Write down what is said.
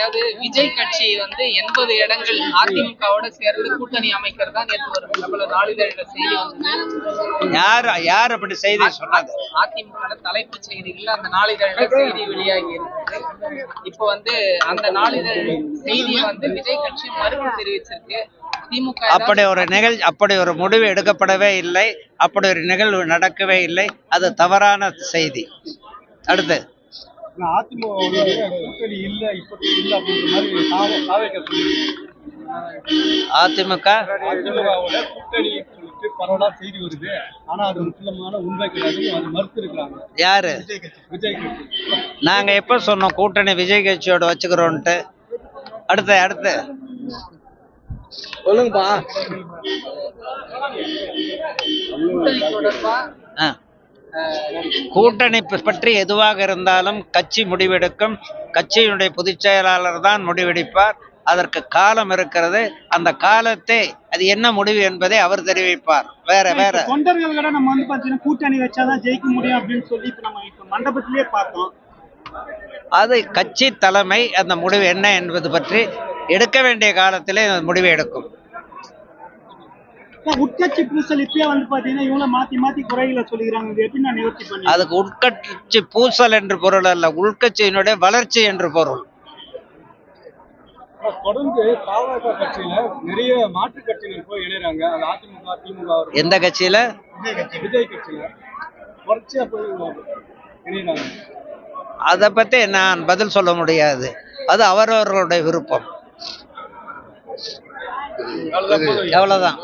அதாவது விஜய் கட்சி வந்து 80 இடங்கள் அதிமுகவோட சேர்ந்து கூட்டணி அமைக்கிறதா நேற்று ஒரு பிரபல நாளிதழில செய்தி வந்தது. யார் அப்படி செய்தி சொன்னது? அதிமுக தலைப்பு செய்திகள் அந்த நாளிதழில செய்தி வெளியாகி இருக்கு. இப்போ வந்து அந்த நாளிதழ் செய்தியை வந்து விஜய் கட்சி மறுப்பு தெரிவிச்சிருக்கு. அப்படி ஒரு முடிவு எடுக்கப்படவே இல்லை. அப்படி ஒரு நிகழ்வு நடக்கவே இல்லை. அது தவறான செய்தி. அடுத்து அதிமுக யாரு? நாங்க எப்ப சொன்னோம் கூட்டணி விஜய் கட்சியோட வச்சுக்கிறோம்ட்டு? அடுத்து சொல்லுங்கப்பா. கூட்டணி பற்றி எதுவாக இருந்தாலும் கட்சி முடிவெடுக்கும். கட்சியினுடைய பொதுச் செயலாளர் தான் முடிவெடுப்பார். அதற்கு காலம் இருக்கிறது. அந்த காலத்தை அது என்ன முடிவு என்பதை அவர் தெரிவிப்பார். வேற தொண்டர்களோட நம்ம வந்து பாத்தீங்கன்னா கூட்டணி வச்சாதான் ஜெயிக்க முடியும் அப்படின்னு சொல்லி நம்ம இப்ப மண்டபத்திலேயே பார்த்தோம். அது கட்சி தலைமை அந்த முடிவு என்ன என்பது பற்றி எடுக்க வேண்டிய காலத்திலே முடிவை எடுக்கும். உட்கட்சி பூசல் இப்பயே வந்து பாத்தீங்கன்னா இவங்க மாத்தி குறைகளை சொல்லிக்கிறாங்க. எப்படி நான் நிவர்த்தி பண்ணி? அதுக்கு உட்கட்சி பூசல் என்று பொருள் அல்ல, உள்கட்சியினுடைய வளர்ச்சி என்று பொருள். தொடர்ந்து பாமக கட்சியில நிறைய மாற்று கட்சியினர் போய் இணைறாங்க. அதிமுக திமுக எந்த கட்சியில? விஜய் கட்சியில தொடர்ச்சியா போய் இணைறாங்க. அதை பத்தி நான் பதில் சொல்ல முடியாது. அது அவரவர்களுடைய விருப்பம். அவ்வளவுதான்.